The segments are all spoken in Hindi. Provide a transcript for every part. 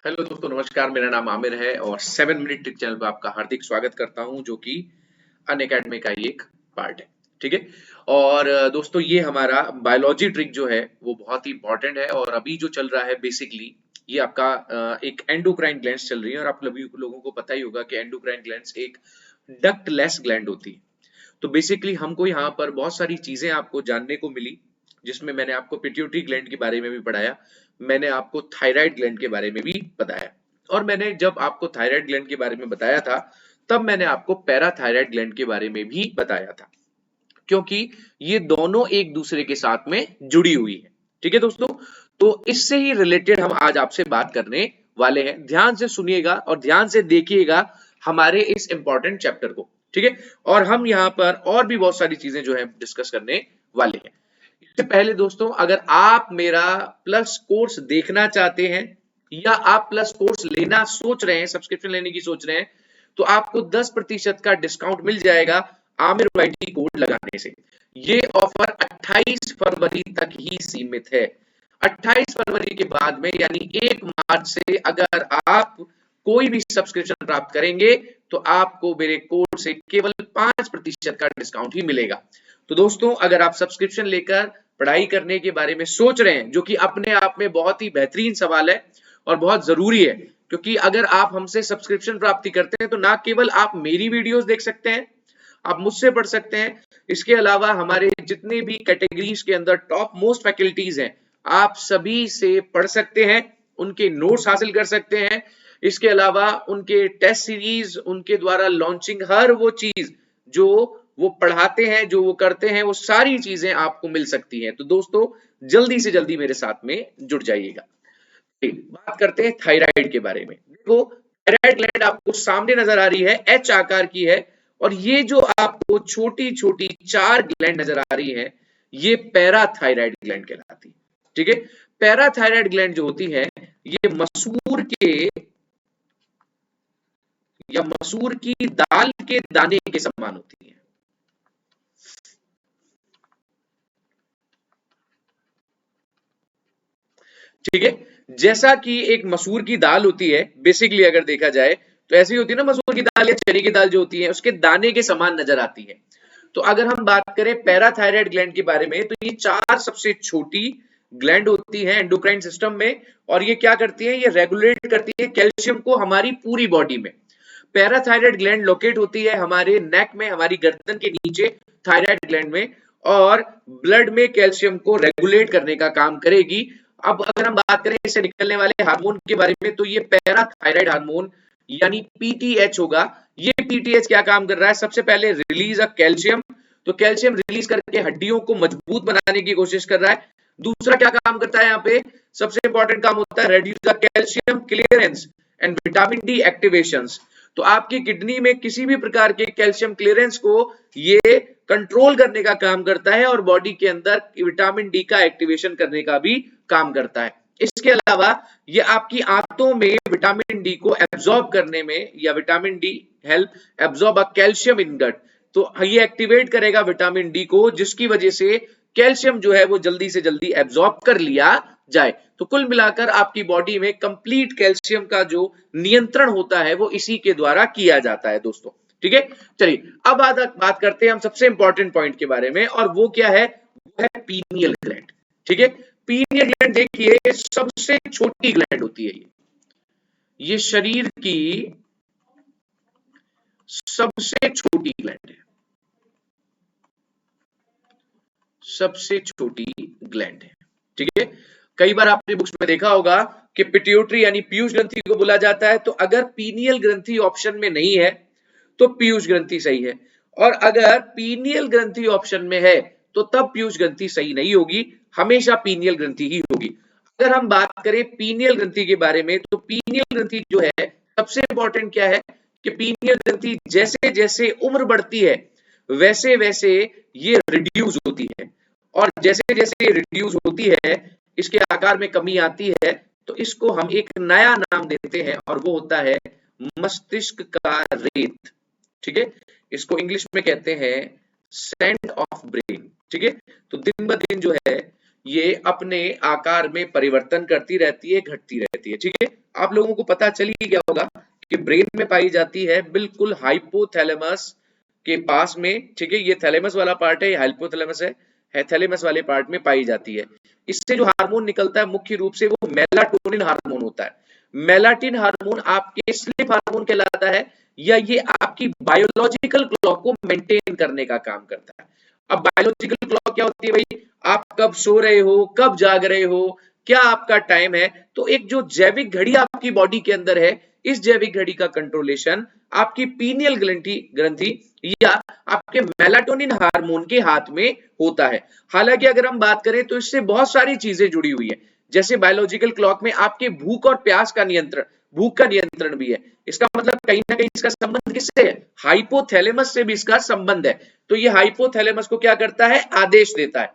हेलो दोस्तों, नमस्कार। मेरा नाम आमिर है और 7 मिनट ट्रिक चैनल पर आपका हार्दिक स्वागत करता हूं, जो कि अनअकैडमी का ही एक पार्ट है। ठीक है। और दोस्तों, ये हमारा बायोलॉजी ट्रिक जो है वो बहुत ही इंपॉर्टेंट है। और अभी जो चल रहा है बेसिकली ये आपका एक एंडोक्राइन ग्लैंड्स चल रही है। और आप सभी लोगों को पता ही होगा कि एंडोक्राइन ग्लैंड्स एक डक्टलेस ग्लैंड होती है। तो बेसिकली हमको यहाँ पर बहुत सारी चीजें आपको जानने को मिली, जिसमें मैंने आपको पिट्यूटरी ग्लैंड के बारे में भी पढ़ाया, मैंने आपको थायराइड ग्लैंड के बारे में भी बताया। और मैंने जब आपको थायराइड ग्लैंड के बारे में बताया था, तब मैंने आपको पैराथायराइड ग्लैंड के बारे में भी बताया था, क्योंकि ये दोनों एक दूसरे के साथ में जुड़ी हुई है। ठीक है दोस्तों, तो इससे ही रिलेटेड हम आज आपसे बात करने वाले हैं। ध्यान से सुनिएगा और ध्यान से देखिएगा हमारे इस इंपॉर्टेंट चैप्टर को। ठीक है। और हम यहाँ पर और भी बहुत सारी चीजें जो है डिस्कस करने वाले हैं। इससे पहले दोस्तों, अगर आप मेरा प्लस कोर्स देखना चाहते हैं या आप प्लस कोर्स लेना सोच रहे हैं, सब्सक्रिप्शन लेने की सोच रहे हैं, तो आपको 10% का डिस्काउंट मिल जाएगा आमिर वाईटी कोड लगाने से। ये ऑफर 28 फरवरी तक ही सीमित है। 28 फरवरी के बाद में यानी 1 मार्च से अगर आप कोई भी सब्सक्रिप्शन प्राप्त करेंगे तो आपको मेरे कोड से केवल 5% का डिस्काउंट ही मिलेगा। तो दोस्तों, अगर आप सब्सक्रिप्शन लेकर पढ़ाई करने के बारे में सोच रहे हैं, जो कि अपने आप में बहुत ही बेहतरीन सवाल है और बहुत जरूरी है, क्योंकि अगर आप हमसे सब्सक्रिप्शन प्राप्ति करते हैं तो ना केवल आप मेरी वीडियोस देख सकते हैं, आप मुझसे पढ़ सकते हैं, इसके अलावा हमारे जितने भी कैटेगरीज के अंदर टॉप मोस्ट फैकल्टीज हैं, आप सभी से पढ़ सकते हैं, उनके नोट्स हासिल कर सकते हैं। इसके अलावा उनके टेस्ट सीरीज, उनके द्वारा लॉन्चिंग हर वो चीज जो वो पढ़ाते हैं, जो वो करते हैं, वो सारी चीजें आपको मिल सकती हैं। तो दोस्तों, जल्दी से जल्दी मेरे साथ में जुड़ जाइएगा। बात करते हैं थायराइड के बारे में। देखो, थायराइड ग्लैंड आपको सामने नजर आ रही है, एच आकार की है। और ये जो आपको छोटी छोटी 4 ग्लैंड नजर आ रही है, ये पैराथायराइड ग्लैंड कहलाती है। ठीक है। पैराथायराइड ग्लैंड जो होती है, ये मसूर के या मसूर की दाल के दाने के समान होती है। ठीक है। जैसा कि एक मसूर की दाल होती है, बेसिकली अगर देखा जाए तो ऐसी होती है ना, मसूर की दाल या चने की दाल जो होती है, उसके दाने के समान नजर आती है। तो अगर हम बात करें पैराथायराइड ग्लैंड के बारे में, तो ये 4 सबसे छोटी ग्लैंड होती है एंडोक्राइन सिस्टम में। और ये क्या करती है? ये रेगुलेट करती है कैल्शियम को हमारी पूरी बॉडी में। पैराथायराइड ग्लैंड लोकेट होती है हमारे नेक में, हमारी गर्दन के नीचे, थायराइड ग्लैंड में। और ब्लड में कैल्शियम को रेगुलेट करने का काम करेगी। अब अगर हम बात करें इससे निकलने वाले हार्मोन के बारे में, तो ये पैराथायराइड हार्मोन यानी पीटीएच होगा। ये पीटीएच क्या काम कर रहा है? सबसे पहले रिलीज अ कैल्शियम, तो कैल्शियम रिलीज करके हड्डियों को मजबूत बनाने की कोशिश कर रहा है। दूसरा क्या काम करता है? यहाँ पे सबसे इंपॉर्टेंट काम होता है reduce the calcium clearance and vitamin D activations. तो आपकी किडनी में किसी भी प्रकार के कैल्शियम क्लियरेंस को ये कंट्रोल करने का काम करता है और बॉडी के अंदर विटामिन डी का एक्टिवेशन करने का भी काम करता है। इसके अलावा ये आपकी आंतों में विटामिन डी को एब्जॉर्ब करने में, या vitamin D help absorb a calcium in gut, तो ये एक्टिवेट करेगा विटामिन डी को, जिसकी वजह से कैल्शियम जो है वो जल्दी से जल्दी एब्जॉर्ब कर लिया जाए। तो कुल मिलाकर आपकी बॉडी में कंप्लीट कैल्शियम का जो नियंत्रण होता है वो इसी के द्वारा किया जाता है दोस्तों। ठीक है। चलिए, अब बात करते हैं हम सबसे इंपॉर्टेंट पॉइंट के बारे में, और वो क्या है? वो है पीनियल ग्लैंड। ठीक है। पीनियल ग्लैंड देखिए सबसे छोटी ग्लैंड होती है। ये शरीर की सबसे छोटी ग्लैंड है, सबसे छोटी ग्लैंड है। ठीक है। कई बार आपने बुक्स में देखा होगा कि पिट्यूटरी यानी पीयूष ग्रंथि को बोला जाता है। तो अगर पीनियल ग्रंथि ऑप्शन में नहीं है तो पीयूष ग्रंथि सही है, और अगर पीनियल ग्रंथि ऑप्शन में है तो तब पीयूष ग्रंथि सही नहीं होगी, हमेशा पीनियल ग्रंथि ही होगी। अगर हम बात करें पीनियल ग्रंथि के बारे में, तो पीनियल ग्रंथि जो है, सबसे इंपॉर्टेंट क्या है कि पीनियल ग्रंथि जैसे जैसे उम्र बढ़ती है वैसे वैसे ये रिड्यूस होती है। और जैसे जैसे रिड्यूस होती है, इसके आकार में कमी आती है, तो इसको हम एक नया नाम देते हैं और वो होता है मस्तिष्क का रेत। ठीक है। इसको इंग्लिश में कहते हैं सैंड ऑफ ब्रेन। ठीक है। तो दिन ब दिन जो है ये अपने आकार में परिवर्तन करती रहती है, घटती रहती है। ठीक है, आप लोगों को पता चल ही गया होगा कि ब्रेन में पाई जाती है बिल्कुल हाइपोथैलेमस के पास में। ठीक है, ये थैलेमस वाला पार्ट है, ये हाइपोथैलेमस है थैलेमस वाले पार्ट में पाई जाती है। इससे जो हार्मोन निकलता है मुख्य रूप से वो मेलाटोनिन हार्मोन होता है। मेलाटिन हार्मोन आपके स्लीप हार्मोन कहलाता है, या ये आपकी बायोलॉजिकल क्लॉक को मेंटेन करने का काम करता है। अब बायोलॉजिकल क्लॉक क्या होती है भाई? आप कब सो रहे हो, कब जाग रहे हो, क्या आपका टाइम है। तो एक जो जैविक घड़ी आपकी बॉडी के अंदर है, इस जैविक घड़ी का कंट्रोलेशन आपकी पीनियल ग्रंथि या आपके मेलाटोनिन हार्मोन के हाथ में होता है। हालांकि अगर हम बात करें तो इससे बहुत सारी चीजें जुड़ी हुई है, जैसे बायोलॉजिकल क्लॉक में आपके भूख और प्यास का नियंत्रण, भूख का नियंत्रण भी है। इसका मतलब कहीं ना कहीं इसका संबंध किससे है? हाइपोथैलेमस से भी इसका संबंध है। तो ये हाइपोथैलेमस को क्या करता है? आदेश देता है,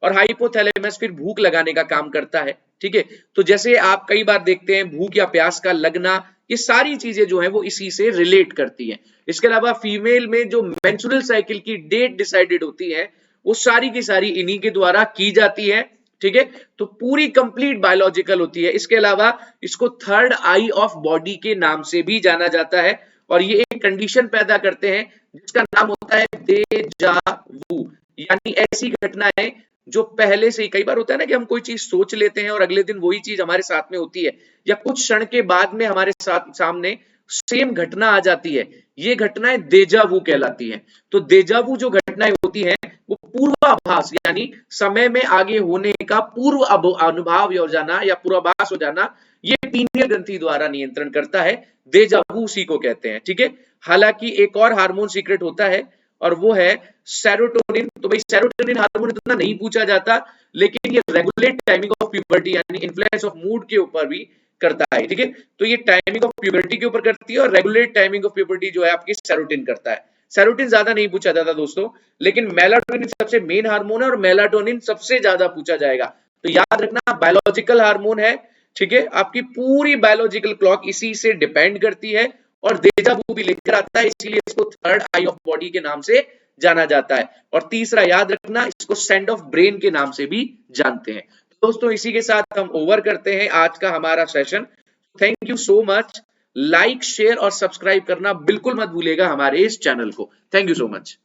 और हाइपोथैलेमस फिर भूख लगाने का काम करता है। ठीक है, तो जैसे आप कई बार देखते हैं भूख या प्यास का लगना, ये सारी चीजें जो है वो इसी से रिलेट करती हैं। इसके अलावा फीमेल में जो मेंस्ट्रुअल साइकिल की डेट डिसाइडेड होती है, वो सारी की सारी इन्हीं के द्वारा की जाती है। ठीक है, तो पूरी कंप्लीट बायोलॉजिकल होती है। इसके अलावा इसको थर्ड आई ऑफ बॉडी के नाम से भी जाना जाता है, और ये एक कंडीशन पैदा करते हैं जिसका नाम होता है डेजा वू, यानी ऐसी घटनाएं जो पहले से ही, कई बार होता है ना कि हम कोई चीज सोच लेते हैं और अगले दिन वही चीज हमारे साथ में होती है, या कुछ क्षण के बाद में हमारे साथ सामने सेम घटना आ जाती है, ये घटनाएं देजावू कहलाती हैं। तो देजावू जो घटनाएं होती हैं वो पूर्वाभास, यानी समय में आगे होने का पूर्व अनुभाव हो जाना या पूर्वाभास हो जाना, ये पीनियल ग्रंथि द्वारा नियंत्रण करता है। देजावू उसी को कहते हैं। ठीक है, हालांकि एक और हार्मोन सीक्रेट होता है और वो है सेरोटोनिन। तो भाई सेरोटोनिन हार्मोन इतना नहीं पूछा जाता, लेकिन ये रेगुलेट टाइमिंग ऑफ प्यूबर्टी यानी इन्फ्लुएंस ऑफ मूड के ऊपर भी करता है। ठीक है, तो ये टाइमिंग ऑफ प्यूबर्टी के ऊपर करती है, और रेगुलेट टाइमिंग ऑफ प्यूबर्टी जो है आपकी सेरोटिन करता है। सेरोटिन ज्यादा नहीं पूछा जाता दोस्तों, लेकिन मेलाटोनिन सबसे मेन हार्मोन है, और मेलाटोनिन सबसे ज्यादा पूछा जाएगा। तो याद रखना बायोलॉजिकल हार्मोन है। ठीक है, आपकी पूरी बायोलॉजिकल क्लॉक इसी से डिपेंड करती है, और देजा वू भी लेकर आता है, इसीलिए इसको थर्ड आई ऑफ बॉडी के नाम से जाना जाता है। और तीसरा याद रखना, इसको सेंड ऑफ ब्रेन के नाम से भी जानते हैं। दोस्तों इसी के साथ हम ओवर करते हैं आज का हमारा session. Thank you so much. Like, share और सब्सक्राइब करना बिल्कुल मत भूलिएगा हमारे इस चैनल को। Thank you so much.